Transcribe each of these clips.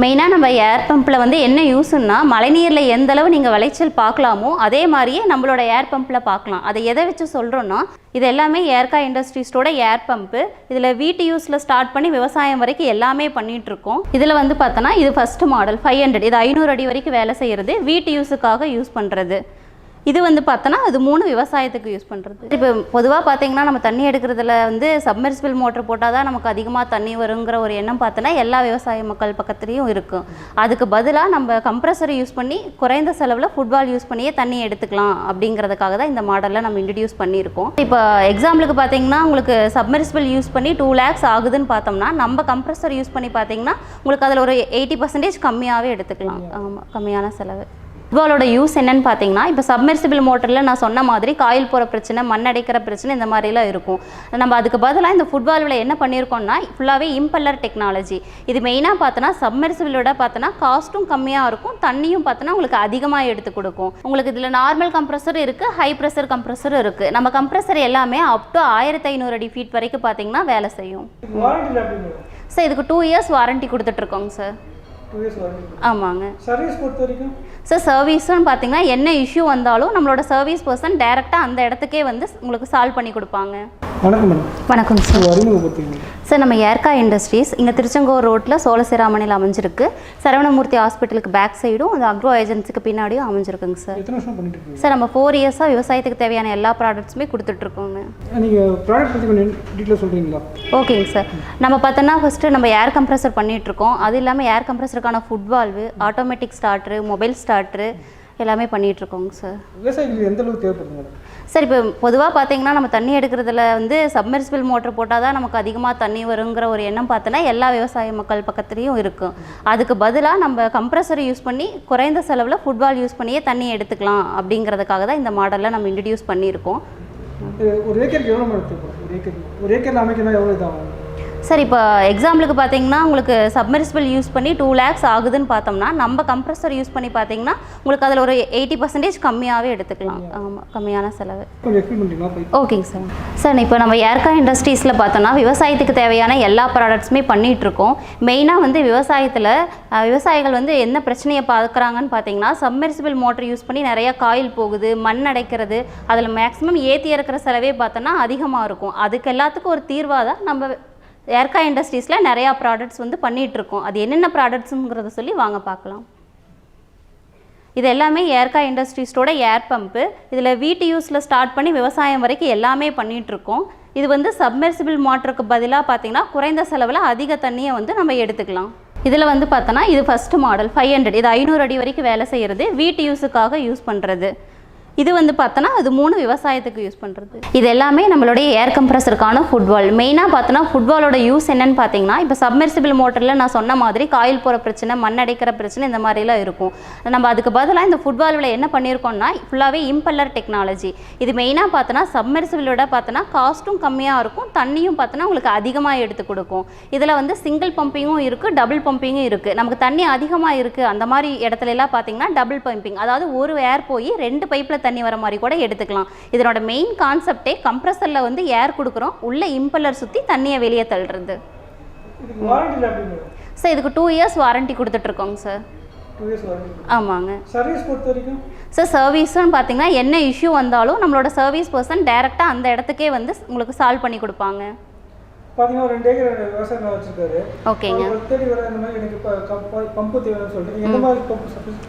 மெயினாக நம்ம ஏர் பம்பில் வந்து என்ன யூஸ்ன்னா மழைநீரில் எந்த அளவு நீங்கள் விளைச்சல் பார்க்கலாமோ அதே மாதிரியே நம்மளோட ஏர் பம்பில் பார்க்கலாம். அதை எதை வச்சு சொல்கிறோன்னா இது எல்லாமே ஏர்கா இண்டஸ்ட்ரீஸோட ஏர் பம்பு. இதில் வீட்டு யூஸில் ஸ்டார்ட் பண்ணி விவசாயம் வரைக்கும் எல்லாமே பண்ணிகிட்ருக்கோம். இதில் வந்து பார்த்தோன்னா இது ஃபஸ்ட்டு மாடல் 500, இது 500 அடி வரைக்கும் வேலை செய்கிறது, வீட்டு யூஸுக்காக யூஸ் பண்ணுறது. இது வந்து பார்த்தோன்னா அது 3 விவசாயத்துக்கு யூஸ் பண்ணுறது. இப்போ பொதுவாக பார்த்தீங்கன்னா நம்ம தண்ணி எடுக்கிறதுல வந்து சப்மெர்சிபிள் மோட்டர் போட்டால் தான் நமக்கு அதிகமாக தண்ணி வருங்கிற ஒரு எண்ணம் பார்த்தோன்னா எல்லா விவசாய மக்கள் பக்கத்துலேயும் இருக்கும். அதுக்கு பதிலாக நம்ம கம்ப்ரஸரை யூஸ் பண்ணி குறைந்த செலவில் ஃபுட்பால் யூஸ் பண்ணியே தண்ணி எடுத்துக்கலாம் அப்படிங்கிறதுக்காக தான் இந்த மாடலில் நம்ம இன்ட்ரடியூஸ் பண்ணியிருக்கோம். இப்போ எக்ஸாம்பிளுக்கு பார்த்தீங்கன்னா உங்களுக்கு சப்மெர்சிபிள் யூஸ் பண்ணி 2 lakhs ஆகுதுன்னு பார்த்தோம்னா நம்ம கம்ப்ரஸர் யூஸ் பண்ணி பார்த்தீங்கன்னா உங்களுக்கு அதில் ஒரு 80% கம்மியாகவே எடுத்துக்கலாம். ஆமாம், கம்மியான செலவு. ஃபுட்பாலோட யூஸ் என்னன்னு பார்த்தீங்கன்னா இப்போ சப்மெர்சிபிள் மோட்டரில் நான் சொன்ன மாதிரி காயில் போகிற பிரச்சனை, மண் அடைக்கிற பிரச்சனை, இந்த மாதிரிலாம் இருக்கும். நம்ம அதுக்கு பதிலாக இந்த ஃபுட்பாலில் என்ன பண்ணியிருக்கோம்னா ஃபுல்லாகவே இம்பல்லர் டெக்னாலஜி. இது மெயினாக பார்த்தோன்னா சப்மெர்சிபிளோட பார்த்தோன்னா காஸ்ட்டும் கம்மியாக இருக்கும், தண்ணியும் பார்த்தோன்னா உங்களுக்கு அதிகமாக எடுத்து கொடுக்கும். உங்களுக்கு இதில் நார்மல் கம்ப்ரஸர் இருக்குது, ஹை ப்ரெஷர் கம்ப்ரஸரும் இருக்குது. நம்ம கம்ப்ரஸர் எல்லாமே அப் டு 1500 அடி ஃபீட் வரைக்கும் பார்த்தீங்கன்னா வேலை செய்யும். சார் இதுக்கு 2 years வாரண்ட்டி கொடுத்துட்ருக்கோங்க சார். 2 years warranty. ஆமாங்க. சர்வீஸ் பொறுத்த வரைக்கும் சார் சர்வீஸ்ன்னு பார்த்தீங்கன்னா என்ன இஷ்யூ வந்தாலும் நம்மளோட சர்வீஸ் பர்சன் டைரெக்டாக அந்த இடத்துக்கே வந்து உங்களுக்கு சால்வ் பண்ணி கொடுப்பாங்க. வணக்கம் மேடம். வணக்கம் சார். அறிமுகப்படுத்துங்க சார். நம்ம ஏர்கா இண்டஸ்ட்ரீஸ் இங்கே திருச்செங்கோடு ரோட்டில் சோழசிராமணியில் அமைஞ்சிருக்கு. சரவணமூர்த்தி ஹாஸ்பிட்டலுக்கு பேக் சைடும் அந்த அக்ரோ ஏஜென்சிக்கு பின்னாடியும் அமைஞ்சிருக்குங்க சார். எத்தனை வருஷம் பண்ணிட்டு இருக்கீங்க சார்? நம்ம 4 years விவசாயத்துக்கு தேவையான எல்லா ப்ராடக்ட்ஸுமே கொடுத்துட்ருக்கோங்க. நீங்கள் ப்ராடக்ட் பற்றி கொஞ்சம் டீட்டெயிலாக சொல்கிறீங்களா? ஓகேங்க சார். நம்ம பார்த்தோன்னா ஃபஸ்ட்டு நம்ம ஏர் கம்ப்ரஸர் பண்ணிகிட்ருக்கோம். அது இல்லாமல் ஏர் கம்ப்ரஸருக்கான foot valve, automatic starter, mobile starter எல்லாமே பண்ணிகிட்ருக்கோங்க சார். விவசாயிகளுக்கு எந்த அளவுக்கு தேவைப்படுது மேடம்? சார் இப்போ பொதுவாக பார்த்தீங்கன்னா நம்ம தண்ணி எடுக்கிறதுல வந்து சப்மெர்சிபிள் மோட்டர் போட்டால் தான் நமக்கு அதிகமாக தண்ணி வருங்கிற ஒரு எண்ணம் பார்த்தோன்னா எல்லா விவசாய மக்கள் பக்கத்துலேயும் இருக்கும். அதுக்கு பதிலாக நம்ம கம்ப்ரஸரை யூஸ் பண்ணி குறைந்த செலவில் ஃபுட்பால் யூஸ் பண்ணியே தண்ணி எடுத்துக்கலாம் அப்படிங்கிறதுக்காக தான் இந்த மாடலில் நம்ம இன்ட்ரடியூஸ் பண்ணியிருக்கோம். ஒரு ஏக்கருக்கு எவ்வளோ மேடம் தேவைப்படும்? ஒரு ஏக்கரில் அமைக்கணும் எவ்வளோ இதாகும்? சார் இப்போ எக்ஸாம்பிளுக்கு பார்த்தீங்கன்னா உங்களுக்கு சப்மெர்சிபிள் யூஸ் பண்ணி 2 lakhs ஆகுதுன்னு பார்த்தோம்னா நம்ம கம்ப்ரஸர் யூஸ் பண்ணி பார்த்தீங்கன்னா உங்களுக்கு அதில் ஒரு 80% கம்மியாகவே எடுத்துக்கலாம். ஆமாம், கம்மியான செலவு. கொஞ்சம் எக்ஸ்பிளைன் பண்ணுறீங்களா? ஓகேங்க சார். சார் இப்போ நம்ம ஏர்கா இண்டஸ்ட்ரீஸில் பார்த்தோன்னா விவசாயத்துக்கு தேவையான எல்லா ப்ராடக்ட்ஸுமே பண்ணிகிட்ருக்கோம். மெயினாக வந்து விவசாயிகள் வந்து என்ன பிரச்சனையை பார்க்குறாங்கன்னு பார்த்தீங்கன்னா சப்மெர்சிபிள் மோட்டர் யூஸ் பண்ணி நிறையா காயில் போகுது, மண் அடைக்கிறது, அதில் மேக்ஸிமம் ஏற்றி இறக்குற செலவே பார்த்தோன்னா அதிகமாக இருக்கும். அதுக்கு எல்லாத்துக்கும் ஒரு தீர்வாக தான் நம்ம ஏர்கா இண்டஸ்ட்ரீஸில் நிறையா ப்ராடக்ட்ஸ் வந்து பண்ணிகிட்ருக்கோம். அது என்னென்ன ப்ராடக்ட்ஸுங்கிறத சொல்லி வாங்க பார்க்கலாம். இது எல்லாமே ஏர்கா இண்டஸ்ட்ரீஸோட ஏர் பம்பு. இதில் வீட்டு யூஸில் ஸ்டார்ட் பண்ணி விவசாயம் வரைக்கும் எல்லாமே பண்ணிகிட்ருக்கோம். இது வந்து சப்மெர்சிபிள் மோட்டருக்கு பதிலாக பார்த்தீங்கன்னா குறைந்த செலவில் அதிக தண்ணியை வந்து நம்ம எடுத்துக்கலாம். இதில் வந்து பார்த்தோன்னா இது ஃபஸ்ட்டு மாடல் 500, இது 500 அடி வரைக்கும் வேலை செய்கிறது, வீட்டு யூஸுக்காக யூஸ் பண்ணுறது. இது வந்து பார்த்தோன்னா அது 3 விவசாயத்துக்கு யூஸ் பண்ணுறது. இது எல்லாமே நம்மளுடைய ஏர் கம்ப்ரஸருக்கான ஃபுட்பால். மெயினாக பார்த்தோன்னா ஃபுட்பாலோட யூஸ் என்னன்னு பார்த்தீங்கன்னா இப்போ சப்மெர்சிபிள் மோட்டரில் நான் சொன்ன மாதிரி காயில் போகிற பிரச்சனை, மண் அடைக்கிற பிரச்சனை, இந்த மாதிரிலாம் இருக்கும். நம்ம அதுக்கு பதிலாக இந்த ஃபுட்பாலில் என்ன பண்ணியிருக்கோம்னா ஃபுல்லாகவே இம்பல்லர் டெக்னாலஜி. இது மெயினாக பார்த்தோன்னா சப்மெர்சிபிளோட பார்த்தோன்னா காஸ்ட்டும் கம்மியாக இருக்கும், தண்ணியும் பார்த்தோன்னா உங்களுக்கு அதிகமாக எடுத்து கொடுக்கும். இதில் வந்து சிங்கிள் பம்பிங்கும் இருக்குது, டபுள் பம்பிங்கும் இருக்குது. நமக்கு தண்ணி அதிகமாக இருக்குது அந்த மாதிரி இடத்துலலாம் பார்த்தீங்கன்னா டபுள் பம்பிங், அதாவது ஒரு ஏர் போய் 2 பைப்பில் தண்ணி வர மாதிரி கூட எடுத்துக்கலாம். இதனோட மெயின் கான்செப்டே கம்ப்ரஸரில் வந்து ஏர் கொடுக்குறோம், உள்ள இம்பல்லர் சுற்றி தண்ணியை வெளியே தள்ளுறது. சார் இதுக்கு 2 years வாரண்ட்டி கொடுத்துட்ருக்கோங்க சார். 2 years warranty. ஆமாங்க. சர்வீஸ் பொறுத்த வரைக்கும் சார் சர்வீஸ்ன்னு பார்த்தீங்கன்னா என்ன இஷ்யூ வந்தாலும் நம்மளோட சர்வீஸ் பர்சன் டைரெக்டாக அந்த இடத்துக்கே வந்து உங்களுக்கு சால்வ் பண்ணி கொடுப்பாங்க. பார்த்தீங்கன்னா 2 ஏக்கர் விவசாயம் வச்சுருக்காரு. ஓகேங்க. தேடி வர இந்த மாதிரி எனக்கு பம்பு தேவைன்னு சொல்லிட்டு எந்த மாதிரி பம்பு சர்வீஸ்?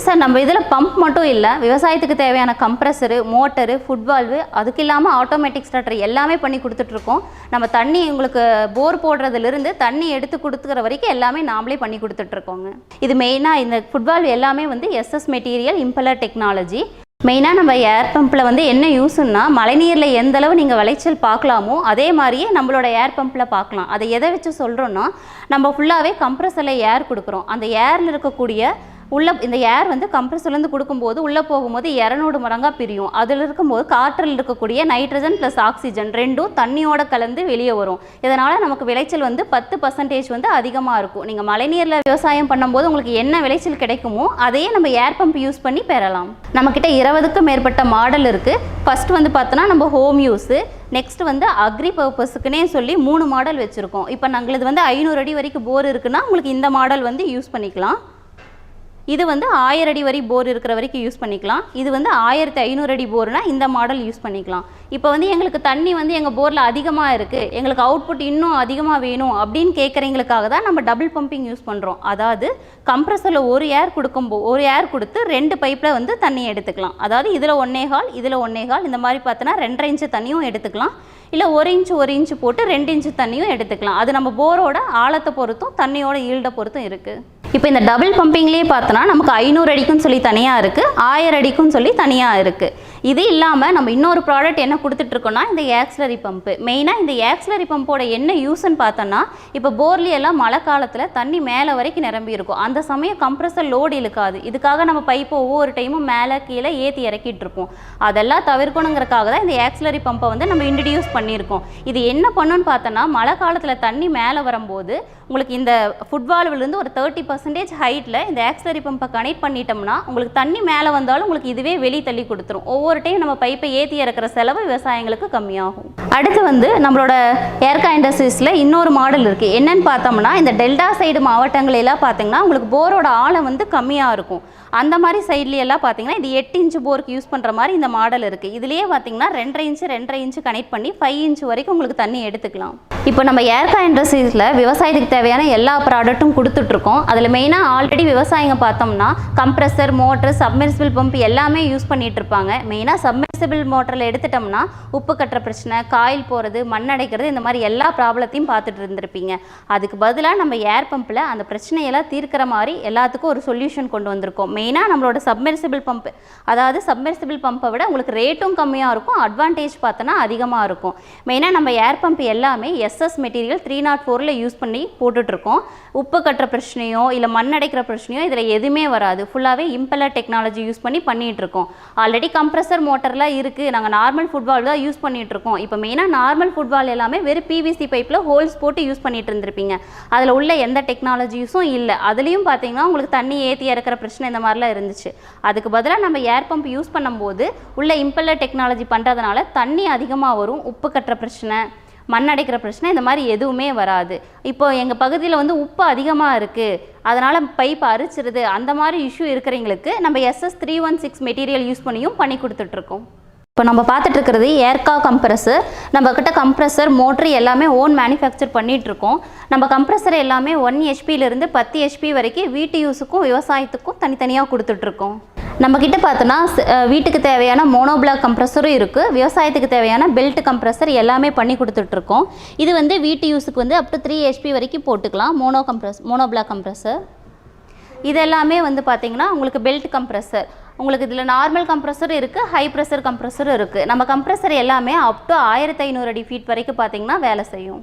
சார் நம்ம இதில் பம்ப் மட்டும் இல்லை, விவசாயத்துக்கு தேவையான கம்ப்ரஸரு, மோட்டரு, ஃபுட்வால்வு, அதுக்கு இல்லாமல் ஆட்டோமேட்டிக் ஸ்டார்டர் எல்லாமே பண்ணி கொடுத்துட்ருக்கோம். நம்ம தண்ணி உங்களுக்கு போர் போடுறதுலேருந்து தண்ணி எடுத்து கொடுத்துக்கிற வரைக்கும் எல்லாமே நாமளே பண்ணி கொடுத்துட்ருக்கோங்க. இது மெயினாக இந்த ஃபுட்வால்வு எல்லாமே வந்து SS மெட்டீரியல் இம்பல்லர் டெக்னாலஜி. மெயினாக நம்ம ஏர் பம்பில் வந்து என்ன யூஸ்ன்னா மழைநீரில் எந்த அளவு நீங்கள் விளைச்சல் பார்க்கலாமோ அதே மாதிரியே நம்மளோட ஏர் பம்பில் பார்க்கலாம். அதை எதை வச்சு சொல்கிறோன்னா நம்ம ஃபுல்லாகவே கம்ப்ரஸரில் ஏர் கொடுக்குறோம். அந்த ஏரில் இருக்கக்கூடிய உள்ளே இந்த ஏர் வந்து கம்ப்ரஸர்லேருந்து கொடுக்கும்போது உள்ளே போகும்போது 200 மடங்காக பிரியும். அதில் இருக்கும்போது காற்றில் இருக்கக்கூடிய நைட்ரஜன் ப்ளஸ் ஆக்சிஜன் ரெண்டும் தண்ணியோட கலந்து வெளியே வரும். இதனால் நமக்கு விளைச்சல் வந்து 10% வந்து அதிகமாக இருக்கும். நீங்கள் மழைநீரில் விவசாயம் பண்ணும்போது உங்களுக்கு என்ன விளைச்சல் கிடைக்குமோ அதையே நம்ம ஏர் பம்ப் யூஸ் பண்ணி பெறலாம். நம்மக்கிட்ட 20க்கும் மேற்பட்ட மாடல் இருக்குது. ஃபஸ்ட் வந்து பார்த்தோன்னா நம்ம ஹோம் யூஸு, நெக்ஸ்ட் வந்து அக்ரி பர்பஸுக்குன்னே சொல்லி 3 மாடல் வச்சுருக்கோம். இப்போ நாங்கள் வந்து 500 அடி வரைக்கும் போர் இருக்குன்னா உங்களுக்கு இந்த மாடல் வந்து யூஸ் பண்ணிக்கலாம். இது வந்து 1000 அடி வரை போர் இருக்கிற வரைக்கும் யூஸ் பண்ணிக்கலாம். இது வந்து 1500 அடி போர்னால் இந்த மாடல் யூஸ் பண்ணிக்கலாம். இப்போ வந்து எங்களுக்கு தண்ணி வந்து எங்கள் போரில் அதிகமாக இருக்குது, எங்களுக்கு அவுட்புட் இன்னும் அதிகமாக வேணும் அப்படின்னு கேட்குறவங்களுக்காக தான் நம்ம டபுள் பம்பிங் யூஸ் பண்ணுறோம். அதாவது கம்ப்ரஸரில் ஒரு ஏர் கொடுத்து 2 பைப்பில் வந்து தண்ணி எடுத்துக்கலாம். அதாவது இதில் 1.25 இதில் 1.25 இந்த மாதிரி பார்த்தோன்னா 2.5 இன்ச்சு தண்ணியும் எடுத்துக்கலாம். இல்லை 1 இன்ச்சு போட்டு 2 இன்ச்சு தண்ணியும் எடுத்துக்கலாம். அது நம்ம போரோட ஆழத்தை பொறுத்தும் தண்ணியோட ஈல்டை பொறுத்தும் இருக்குது. இப்போ இந்த டபுள் பம்பிங்லேயே பார்த்தோன்னா நமக்கு 500 அடிக்குன்னு சொல்லி தனியாக இருக்குது, 1000 அடிக்குன்னு சொல்லி தனியாக இருக்குது. இது இல்லாமல் நம்ம இன்னொரு ப்ராடக்ட் என்ன கொடுத்துட்ருக்கோன்னா இந்த ஆக்சிலரி பம்பு. மெயினாக இந்த ஆக்சிலரி பம்போட என்ன யூஸ்ன்னு பார்த்தோன்னா, இப்போ போர்லியெல்லாம் மழை காலத்தில் தண்ணி மேலே வரைக்கும் நிரம்பி இருக்கும். அந்த சமயம் கம்ப்ரஸர் லோடு இழுக்காது. இதுக்காக நம்ம பைப்பை ஒவ்வொரு டைமும் மேலே கீழே ஏற்றி இறக்கிட்டு இருப்போம். அதெல்லாம் தவிர்க்கணுங்கிறக்காக தான் இந்த ஆக்சிலரி பம்பை வந்து நம்ம இன்ட்ரடியூஸ் பண்ணியிருக்கோம். இது என்ன பண்ணுன்னு பார்த்தோன்னா, மழை காலத்தில் தண்ணி மேலே வரும்போது உங்களுக்கு இந்த ஃபுட்பால்விலேருந்து ஒரு 30% ஹைட்டில் இந்த ஆக்சிலரி பம்பை கனெக்ட் பண்ணிட்டோம்னா உங்களுக்கு தண்ணி மேலே வந்தாலும் உங்களுக்கு இதுவே வெளி தள்ளி கொடுத்துரும். ஒவ்வொரு டைம் நம்ம பைப்பை ஏற்றி இறக்குற செலவு விவசாயிகளுக்கு கம்மியாகும். அடுத்து வந்து நம்மளோட ஏர்கா இண்டஸ்ட்ரீஸில் இன்னொரு மாடல் இருக்குது. என்னன்னு பார்த்தோம்னா, இந்த டெல்டா சைடு மாவட்டங்களெல்லாம் பார்த்தீங்கன்னா உங்களுக்கு போரோட ஆழம் வந்து கம்மியாக இருக்கும். அந்த மாதிரி சைட்லையெல்லாம் பார்த்தீங்கன்னா இது 8 இன்ச்சு போருக்கு யூஸ் பண்ணுற மாதிரி இந்த மாடல் இருக்குது. இதுலேயே பார்த்தீங்கன்னா 2.5 இன்ச்சு கனெக்ட் பண்ணி 5 இன்ச்சு வரைக்கும் உங்களுக்கு தண்ணி எடுத்துக்கலாம். இப்போ நம்ம ஏர்கா இண்டஸ்ட்ரீஸில் விவசாயத்துக்கு தேவையான எல்லா ப்ராடக்ட்டும் கொடுத்துட்ருக்கோம். அதில் மெயினாக ஆல்ரெடி விவசாயிங்க பார்த்தோம்னா கம்ப்ரஸர், மோட்டர், சப்மெர்சிபிள் பம்ப் எல்லாமே யூஸ் பண்ணிகிட்டு இருப்பாங்க. மெயினாக சப்மெர்சிபிள் மோட்டரில் எடுத்துட்டோம்னா உப்பு கட்டுற பிரச்சனை, காயில் போகிறது, மண் அடைக்கிறது, இந்த மாதிரி எல்லா ப்ராப்ளத்தையும் பார்த்துட்டு இருந்திருப்பீங்க. அதுக்கு பதிலாக நம்ம ஏர் பம்பில் அந்த பிரச்சனையெல்லாம் தீர்க்கிற மாதிரி எல்லாத்துக்கும் ஒரு சொல்யூஷன் கொண்டு வந்திருக்கோம். மெயினாக நம்மளோட சப்மெர்சிபிள் பம்ப், அதாவது சப்மெர்சிபிள் பம்பை விட உங்களுக்கு ரேட்டும் கம்மியாக இருக்கும், அட்வான்டேஜ் பார்த்தோன்னா அதிகமாக இருக்கும். மெயினாக நம்ம ஏர் பம்ப் எல்லாமே எஸ்எஸ் மெட்டீரியல் 304 யூஸ் பண்ணி போட்டுட்ருக்கோம். உப்பு கட்டுற பிரச்சனையோ இல்லை மண் அடைக்கிற பிரச்சனையோ இதில் எதுவுமே வராது. ஃபுல்லாகவே இம்பெல்லர் டெக்னாலஜி யூஸ் பண்ணி பண்ணிகிட்ருக்கோம். ஆல்ரெடி கம்ப்ரஸர் மோட்டர்லாம் இருக்குது, நாங்கள் நார்மல் ஃபுட்பால் தான் யூஸ் பண்ணிகிட்ருக்கோம். இப்போ மெயினாக நார்மல் ஃபுட்பால் எல்லாமே வெறும் பிவிசி பைப்பில் ஹோல்ஸ் போட்டு யூஸ் பண்ணிகிட்டு இருந்திருப்பீங்க. அதில் உள்ள எந்த டெக்னாலஜிஸும் இல்லை. அதுலேயும் பார்த்தீங்கன்னா உங்களுக்கு தண்ணி ஏற்றி இறக்குற பிரச்சனை இந்த மாதிரிலாம் இருந்துச்சு. அதுக்கு பதிலாக நம்ம ஏர் பம்ப் யூஸ் பண்ணும்போது உள்ள இம்பெல்லர் டெக்னாலஜி பண்ணுறதுனால தண்ணி அதிகமாக வரும், உப்பு கட்டுற பிரச்சனை, மண் அடைக்கிற பிரச்சனை இந்த மாதிரி எதுவுமே வராது. இப்போ எங்கள் பகுதியில் வந்து உப்பு அதிகமாக இருக்குது, அதனால் பைப் அரிச்சிருது, அந்த மாதிரி இஷ்யூ இருக்கிறவங்களுக்கு நம்ம SS 316 மெட்டீரியல் யூஸ் பண்ணியும் பண்ணி கொடுத்துட்ருக்கோம். இப்போ நம்ம பார்த்துட்டு இருக்கிறது ஏர்கா கம்ப்ரஸர். நம்மக்கிட்ட கம்ப்ரஸர், மோட்ரு எல்லாமே ஓன் மேனுஃபேக்சர் பண்ணிகிட்ருக்கோம். நம்ம கம்ப்ரஸர் எல்லாமே 1 HP-லேருந்து 10 HP வரைக்கும் வீட்டு யூஸுக்கும் விவசாயத்துக்கும் தனித்தனியாக கொடுத்துட்ருக்கோம். நம்மக்கிட்ட பார்த்தோன்னா வீட்டுக்கு தேவையான மோனோபிளாக் கம்ப்ரஸரும் இருக்குது, விவசாயத்துக்கு தேவையான பெல்ட் கம்ப்ரஸர் எல்லாமே பண்ணி கொடுத்துட்ருக்கோம். இது வந்து வீட்டு யூஸுக்கு வந்து அப் டு 3 HP வரைக்கும் போட்டுக்கலாம். மோனோபிளாக் கம்ப்ரஸர் இது எல்லாமே வந்து பார்த்திங்கன்னா உங்களுக்கு பெல்ட் கம்ப்ரஸர். உங்களுக்கு இதில் நார்மல் கம்ப்ரஸரும் இருக்குது, ஹை ப்ரெஷர் கம்ப்ரஸரும் இருக்குது. நம்ம கம்ப்ரஸர் எல்லாமே அப் டு 1500 அடி ஃபீட் வரைக்கும் பார்த்திங்கன்னா வேலை செய்யும்.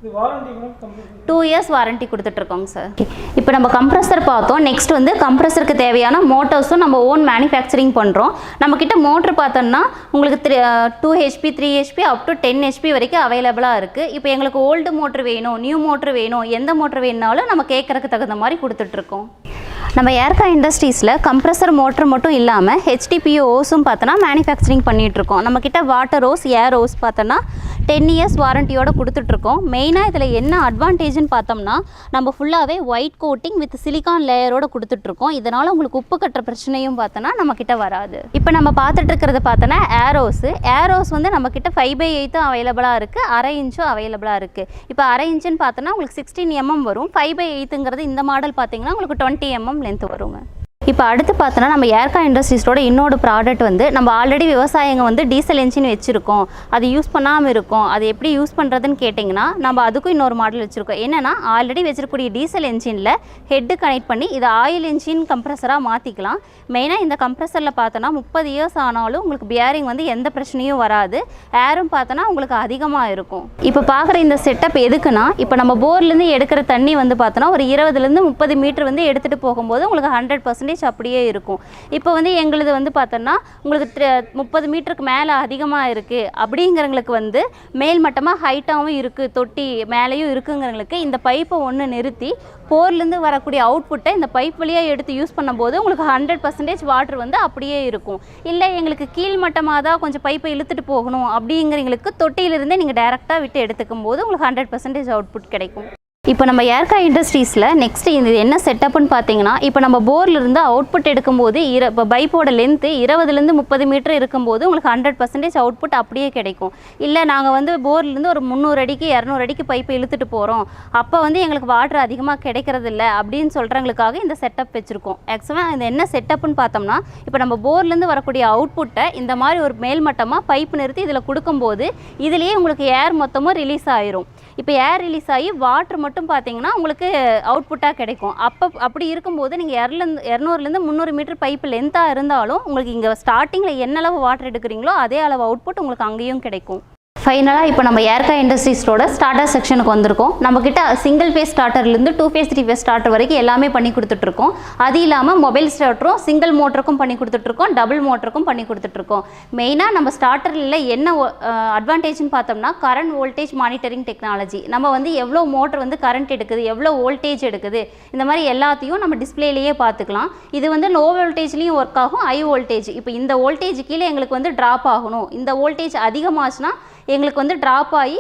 2 இயர்ஸ் வாரண்டி கொடுத்துட்ருக்கோங்க சார். இப்போ நம்ம கம்ப்ரஸர் பார்த்தோம். நெக்ஸ்ட் வந்து கம்ப்ரஸருக்கு தேவையான மோட்டர்ஸும் நம்ம ஓன் மேனுஃபேக்சரிங் பண்ணுறோம். நம்மக்கிட்ட மோட்ரு பார்த்தோம்னா உங்களுக்கு 2 HP, 3 HP up to 10 HP வரைக்கும் அவைலபிளாக இருக்குது. இப்போ எங்களுக்கு ஓல்டு மோட்ரு வேணும், நியூ மோட்ரு வேணும், எந்த மோட்ரு வேணுனாலும் நம்ம கேட்குறதுக்கு தகுந்த மாதிரி கொடுத்துட்ருக்கோம். நம்ம ஏர்கா இண்டஸ்ட்ரீஸில் கம்ப்ரஸர் மோட்ரு மட்டும் இல்லாமல் HDPE ஓஸும் பார்த்தோன்னா மேனுஃபேக்சரிங் பண்ணிகிட்ருக்கோம். நம்மக்கிட்ட வாட்டர் ஓஸ், ஏர் ஓஸ் பார்த்தோன்னா 10 இயர்ஸ் வாரண்டியோடு கொடுத்துட்ருக்கோம். மெயினாக இதில் என்ன அட்வான்டேஜ்னு பார்த்தோம்னா நம்ம ஃபுல்லாகவே ஒயிட் கோட்டிங் வித் சிலிக்கான் லேயரோடு கொடுத்துட்ருக்கோம். இதனால் உங்களுக்கு உப்பு கட்டுற பிரச்சனையும் பார்த்தோன்னா நம்மக்கிட்ட வராது. இப்போ நம்ம பார்த்துட்ருக்கிறது பார்த்தோன்னா ஏரோஸ் வந்து நம்மக்கிட்ட 5/8 அவைலபிளாக இருக்குது, 1/2 இன்ச்சும் அவைலபிளாக இருக்குது. இப்போ 1/2 இன்ச்சுன்னு பார்த்தோன்னா உங்களுக்கு 16 mm வரும். 5/8ங்கிறது இந்த மாடல் பார்த்தீங்கன்னா உங்களுக்கு 20 mm லென்த் வருங்க. இப்போ அடுத்து பார்த்தோன்னா நம்ம ஏர்கா இண்டஸ்ட்ரீஸோட இன்னொரு ப்ராடக்ட் வந்து நம்ம ஆல்ரெடி விவசாயிங்க வந்து டீசல் என்ஜின் வச்சுருக்கோம், அது யூஸ் பண்ணாமல் இருக்கும், அது எப்படி யூஸ் பண்ணுறதுன்னு கேட்டிங்கன்னா நம்ம அதுக்கும் இன்னொரு மாடல் வச்சுருக்கோம். என்னென்னா ஆல்ரெடி வச்சிருக்கக்கூடிய டீசல் என்ஜினில் ஹெட்டு கனெக்ட் பண்ணி இதை ஆயில் என்ஜின் கம்ப்ரஸராக மாற்றிக்கலாம். மெயினாக இந்த கம்ப்ரஸரில் பார்த்தோன்னா 30 இயர்ஸ் ஆனாலும் உங்களுக்கு பியரிங் வந்து எந்த பிரச்சனையும் வராது, ஏரும் பார்த்தோன்னா உங்களுக்கு அதிகமாக இருக்கும். இப்போ பார்க்குற இந்த செட்டப் எதுக்குன்னா, இப்போ நம்ம போர்லேருந்து எடுக்கிற தண்ணி வந்து பார்த்தோன்னா ஒரு 20லேருந்து 30 மீட்டர் வந்து எடுத்துகிட்டு போகும்போது உங்களுக்கு 100% அப்படியே இருக்கும். இப்போ வந்து எங்களுது வந்து பார்த்தோன்னா உங்களுக்கு 30 மீட்டருக்கு மேலே அதிகமாக இருக்குது அப்படிங்கிறவங்களுக்கு வந்து மேல் மட்டமாக ஹைட்டாகவும் இருக்குது, தொட்டி மேலேயும் இருக்குங்கிறவங்களுக்கு இந்த பைப்பை ஒன்று நிறுத்தி போர்லேருந்து வரக்கூடிய அவுட்புட்டை இந்த பைப் வழியாக எடுத்து யூஸ் பண்ணும்போது உங்களுக்கு 100% வாட்டர் வந்து அப்படியே இருக்கும். இல்லை எங்களுக்கு கீழ்மட்டமாக தான் கொஞ்சம் பைப்பை இழுத்துட்டு போகணும் அப்படிங்கிறவங்களுக்கு தொட்டியிலிருந்தே நீங்கள் டைரெக்டாக விட்டு எடுத்துக்கும் போது உங்களுக்கு 100% அவுட்புட் கிடைக்கும். இப்போ நம்ம ஏர்கா இண்டஸ்ட்ரீஸில் நெக்ஸ்ட்டு இது என்ன செட்டப்னு பார்த்தீங்கன்னா, இப்போ நம்ம போர்லேருந்து அவுட்புட் எடுக்கும்போது இப்போ பைப்போட லென்த்து 20லேருந்து 30 மீட்டர் இருக்கும்போது உங்களுக்கு 100% அவுட்புட் அப்படியே கிடைக்கும். இல்லை நாங்கள் வந்து போர்லேருந்து ஒரு 300 அடிக்கு 200 அடிக்கு பைப்பை இழுத்துட்டு போகிறோம், அப்போ வந்து எங்களுக்கு வாட்டர் அதிகமாக கிடைக்கிறதில்ல அப்படின்னு சொல்கிறவங்களுக்காக இந்த செட்டப் வச்சுருக்கோம். ஆக்சுவலாக இது என்ன செட்டப்னு பார்த்தோம்னா, இப்போ நம்ம போர்லேருந்து வரக்கூடிய அவுட்புட்டை இந்த மாதிரி ஒரு மேல்மட்டமாக பைப்பு நிறுத்தி இதில் கொடுக்கும்போது இதுலேயே உங்களுக்கு ஏர் மொத்தமும் ரிலீஸ் ஆயிரும். இப்போ ஏர் ரிலீஸ் ஆகி வாட்டர் மட்டும் பார்த்தீங்கன்னா உங்களுக்கு அவுட்புட்டாக கிடைக்கும். அப்படி இருக்கும்போது நீங்கள் 200லேருந்து 300 மீட்டர் பைப்பு லென்த்தாக இருந்தாலும் உங்களுக்கு இங்கே ஸ்டார்டிங்கில் என்ன அளவு வாட்டர் எடுக்கிறீங்களோ அதே அளவு அவுட்புட் உங்களுக்கு அங்கேயும் கிடைக்கும். ஃபைனலாக இப்போ நம்ம ஏர்கா இண்டஸ்ட்ரீஸோட ஸ்டார்டர் செக்ஷனுக்கு வந்திருக்கோம். நம்மக்கிட்ட சிங்கிள் ஃபேஸ் ஸ்டார்டர்லேருந்து 2 ஃபேஸ் 3 ஃபேஸ் ஸ்டார்டர் வரைக்கும் எல்லாமே பண்ணி கொடுத்துட்ருக்கோம். அது இல்லாமல் மொபைல் ஸ்டார்டரும் சிங்கிள் மோட்டருக்கும் பண்ணி கொடுத்துட்ருக்கோம், டபுள் மோட்டருக்கும் பண்ணி கொடுத்துட்ருக்கோம். மெயினாக நம்ம ஸ்டார்டரில் என்ன அட்வான்டேஜ்னு பார்த்தோம்னா கரண்ட் வோல்டேஜ் மானிட்டரிங் டெக்னாலஜி. நம்ம வந்து எவ்வளோ மோட்டர் வந்து கரண்ட் எடுக்குது, எவ்வளோ வோல்டேஜ் எடுக்குது, இந்த மாதிரி எல்லாத்தையும் நம்ம டிஸ்பிளேலேயே பார்த்துக்கலாம். இது வந்து லோ வோல்டேஜ்லேயும் ஒர்க் ஆகும், ஹை வோல்டேஜ். இப்போ இந்த வோல்டேஜ் கீழே எங்களுக்கு வந்து ட்ராப் ஆகணும், இந்த வோல்டேஜ் அதிகமாச்சுன்னா எங்களுக்கு வந்து ட்ராப் ஆகி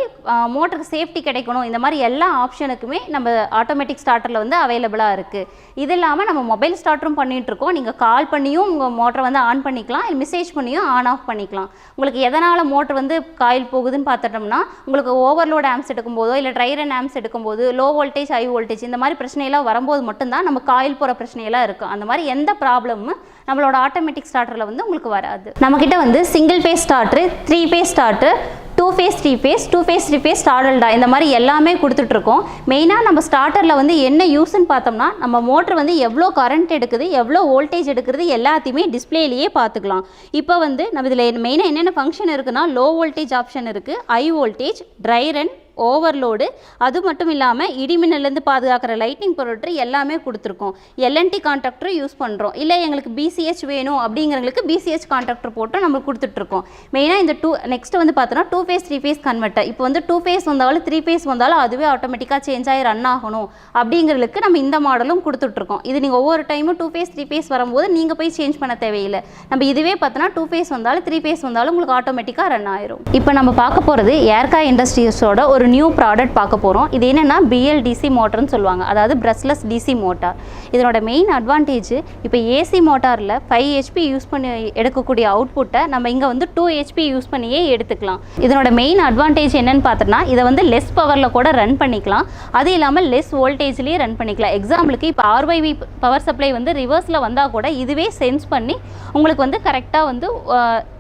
மோட்டருக்கு சேஃப்டி கிடைக்கணும், இந்த மாதிரி எல்லா ஆப்ஷனுக்குமே நம்ம ஆட்டோமேட்டிக் ஸ்டார்டரில் வந்து அவைலபிளாக இருக்குது. இது இல்லாமல் நம்ம மொபைல் ஸ்டார்டரும் பண்ணிகிட்ருக்கோம். நீங்கள் கால் பண்ணியும் உங்கள் மோட்டரை வந்து ஆன் பண்ணிக்கலாம், இல்லை மெசேஜ் பண்ணியும் ஆன் ஆஃப் பண்ணிக்கலாம். உங்களுக்கு எதனால் மோட்டர் வந்து காயில் போகுதுன்னு பார்த்துட்டோம்னா, உங்களுக்கு ஓவர்லோட் ஆம்ஸ் எடுக்கும்போதோ இல்லை ட்ரை ரன் ஆம்ஸ் எடுக்கும்போது லோ வோல்டேஜ் ஹை வோல்டேஜ் இந்த மாதிரி பிரச்சனையெல்லாம் வரும்போது மட்டும்தான் நம்ம காயில் போகிற பிரச்சனையெல்லாம் இருக்குது. அந்த மாதிரி எந்த ப்ராப்ளமும் நம்மளோட ஆட்டோமேட்டிக் ஸ்டார்டரில் வந்து உங்களுக்கு வராது. நம்மக்கிட்ட வந்து single phase starter, 3 phase starter, 2 phase 3 phase, 2 phase 3 phase ஸ்டார்டல்டா இந்த மாதிரி எல்லாமே கொடுத்துட்ருக்கோம். மெயினாக நம்ம ஸ்டார்டரில் வந்து என்ன யூஸ்ன்னு பார்த்தோம்னா, நம்ம மோட்டர் வந்து எவ்வளோ கரண்ட் எடுக்குது, எவ்வளோ வோல்டேஜ் எடுக்கிறது எல்லாத்தையுமே டிஸ்பிளேலேயே பார்த்துக்கலாம். இப்போ வந்து நம்ம இதில் மெயினாக என்னென்ன ஃபங்க்ஷன் இருக்குன்னா, லோ வோல்டேஜ் ஆப்ஷன் இருக்குது, high voltage, try run, overload, அது மட்டும் இல்லாமல் இடிமின்னலேருந்து பாதுகாக்கிற லைட்டிங் ப்ரொடக்டர் எல்லாமே கொடுத்துருக்கோம். எல்என்டி கான்ட்ராக்டர் யூஸ் பண்ணுறோம். இல்லை எங்களுக்கு பிசிஹெச் வேணும் அப்படிங்கிறவங்களுக்கு பிசிஹெச் கான்ட்ராக்டர் போட்டு நம்ம கொடுத்துட்ருக்கோம். மெயினாக இந்த நெக்ஸ்ட் வந்து பார்த்தோன்னா 2 ஃபேஸ் 3 ஃபேஸ் கன்வெர்ட்டர். இப்போ வந்து 2 ஃபேஸ் வந்தாலும் 3 ஃபேஸ் வந்தாலும் அதுவே ஆட்டோமேட்டிக்காக சேஞ்ச் ஆகி ரன் ஆகணும் அப்படிங்கிறதுக்கு நம்ம இந்த மாடலும் கொடுத்துட்ருக்கோம். இது நீங்கள் ஒவ்வொரு டைமும் 2 ஃபேஸ் 3 ஃபேஸ் வரும்போது நீங்கள் போய் சேஞ்ச் பண்ண தேவையில்லை. நம்ம இதுவே பார்த்தோன்னா 2 ஃபேஸ் வந்தாலும் 3 ஃபேஸ் வந்தாலும் உங்களுக்கு ஆட்டோமேட்டிக்காக ரன் ஆயிரும். இப்போ நம்ம பார்க்க போகிறது ஏர்கா இண்டஸ்ட்ரீஸோட ஒரு நியூ ப்ராடக்ட் பார்க்க போகிறோம். இது என்னென்னா BLDC மோட்டர்னு சொல்லுவாங்க, அதாவது பிரஷ்லெஸ் டிசி மோட்டார். இதனோட மெயின் அட்வான்டேஜ், இப்போ ஏசி மோட்டாரில் 5 HP யூஸ் பண்ணி எடுக்கக்கூடிய அவுட்புட்டை நம்ம இங்கே வந்து 2 HP யூஸ் பண்ணியே எடுத்துக்கலாம். இதனோட மெயின் அட்வான்டேஜ் என்னென்னு பார்த்தோன்னா, இதை வந்து லெஸ் பவரில் கூட ரன் பண்ணிக்கலாம், அது இல்லாமல் லெஸ் வோல்டேஜ்லேயே ரன் பண்ணிக்கலாம். எக்ஸாம்பிளுக்கு இப்போ RYV பவர் சப்ளை வந்து ரிவர்ஸில் வந்தால் கூட இதுவே சென்ஸ் பண்ணி உங்களுக்கு வந்து கரெக்டாக வந்து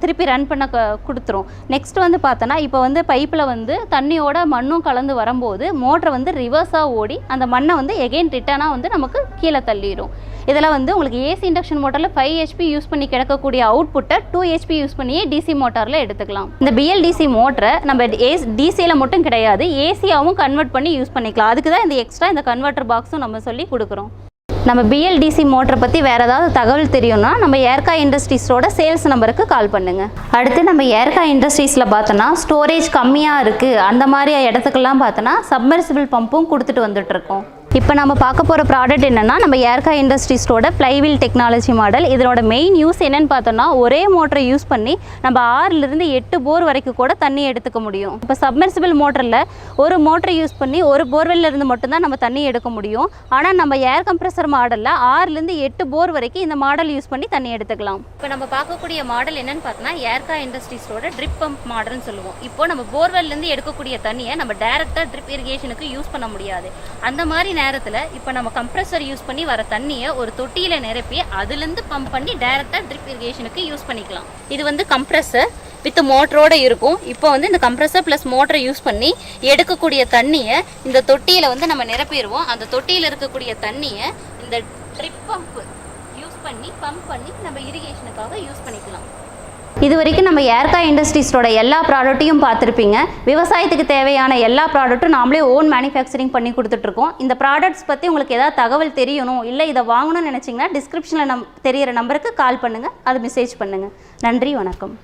திருப்பி ரன் பண்ண கொடுத்துரும். நெக்ஸ்ட் வந்து பார்த்தோன்னா, இப்போ வந்து பைப்பில் வந்து தண்ணியோட மண்ணும் கலந்து வரும்போது மோட்டரை வந்து ரிவர்ஸாக ஓடி அந்த மண்ணை வந்து எகெயின் ரிட்டர்னாக வந்து நமக்கு கீழே தள்ளிடும். இதில் வந்து உங்களுக்கு ஏசி இண்டக்ஷன் மோட்டரில் 5 HP யூஸ் பண்ணி கிடக்கக்கூடிய அவுட்புட்டை 2 HP யூஸ் பண்ணியே டிசி மோட்டாரில் எடுத்துக்கலாம். இந்த BLDC மோட்டரை நம்ம டிசியில் மட்டும் கிடையாது, ஏசியாகவும் கன்வெர்ட் பண்ணி யூஸ் பண்ணிக்கலாம். அதுக்கு தான் இந்த எக்ஸ்ட்ரா இந்த கன்வெர்ட்டர் பாக்ஸும் நம்ம சொல்லி கொடுக்குறோம். நம்ம BLDC மோட்டரை பற்றி வேறு ஏதாவது தகவல் தெரியும்னா நம்ம ஏர்கா இண்டஸ்ட்ரீஸோட சேல்ஸ் நம்பருக்கு கால் பண்ணுங்கள். அடுத்து நம்ம ஏர்கா இண்டஸ்ட்ரீஸில் பார்த்தோன்னா ஸ்டோரேஜ் கம்மியாக இருக்குது அந்த மாதிரி இடத்துக்கெல்லாம் பார்த்தோன்னா சப்மர்சிபிள் பம்பும் கொடுத்துட்டு வந்துட்டுருக்கோம். இப்போ நம்ம பார்க்க போகிற ப்ராடக்ட் என்னென்னா, நம்ம ஏர்கா இண்டஸ்ட்ரீஸோட ஃப்ளைவீல் டெக்னாலஜி மாடல். இதனோட மெயின் யூஸ் என்னென்னு பார்த்தோன்னா, ஒரே மோட்டரை யூஸ் பண்ணி நம்ம 6லிருந்து 8 போர் வரைக்கும் கூட தண்ணி எடுத்துக்க முடியும். இப்போ சப்மர்சிபிள் மோட்டரில் ஒரு மோட்டரை யூஸ் பண்ணி ஒரு போர்வெல்ல இருந்து மட்டும்தான் நம்ம தண்ணி எடுக்க முடியும். ஆனால் நம்ம ஏர் கம்ப்ரஸர் மாடலில் 6லிருந்து 8 போர் வரைக்கும் இந்த மாடல் யூஸ் பண்ணி தண்ணி எடுத்துக்கலாம். இப்போ நம்ம பார்க்கக்கூடிய மாடல் என்னென்னு பார்த்தோன்னா, ஏர்கா இண்டஸ்ட்ரீஸோட ட்ரிப் பம்ப் மாடல்னு சொல்லுவோம். இப்போ நம்ம போர்வெல்லேருந்து எடுக்கக்கூடிய தண்ணியை நம்ம டைரெக்டாக ட்ரிப் இரிகேஷனுக்கு யூஸ் பண்ண முடியாது. அந்த மாதிரி நேரத்தில் இப்போ நம்ம கம்ப்ரஸர் யூஸ் பண்ணி வர தண்ணியை ஒரு தொட்டியில் நிரப்பி அதுலேருந்து பம்ப் பண்ணி டைரெக்டாக ட்ரிப் இரிகேஷனுக்கு யூஸ் பண்ணிக்கலாம். இது வந்து கம்ப்ரஸர் வித் மோட்டரோட இருக்கும். இப்போ வந்து இந்த கம்ப்ரஸர் ப்ளஸ் மோட்டரை யூஸ் பண்ணி எடுக்கக்கூடிய தண்ணியை இந்த தொட்டியில் வந்து நம்ம நிரப்பிடுவோம். அந்த தொட்டியில் இருக்கக்கூடிய தண்ணியை இந்த ட்ரிப் பம்ப் யூஸ் பண்ணி பம்ப் பண்ணி நம்ம இரிகேஷனுக்காக யூஸ் பண்ணிக்கலாம். இது வரைக்கும் நம்ம ஏர்கா இண்டஸ்ட்ரீஸோட எல்லா ப்ராடக்ட்டையும் பார்த்துருப்பீங்க. விவசாயத்துக்கு தேவையான எல்லா ப்ராடக்ட்டும் நாமளே ஓன் மேனுஃபேக்சரிங் பண்ணி கொடுத்துட்ருக்கோம். இந்த ப்ராடக்ட்ஸ் பற்றி உங்களுக்கு ஏதாவது தகவல் தெரியணும், இல்லை இதை வாங்கணும்னு நினச்சிங்கன்னா டிஸ்கிரிப்ஷனில் தெரியிற நம்பருக்கு கால் பண்ணுங்கள், அது மெசேஜ் பண்ணுங்கள். நன்றி, வணக்கம்.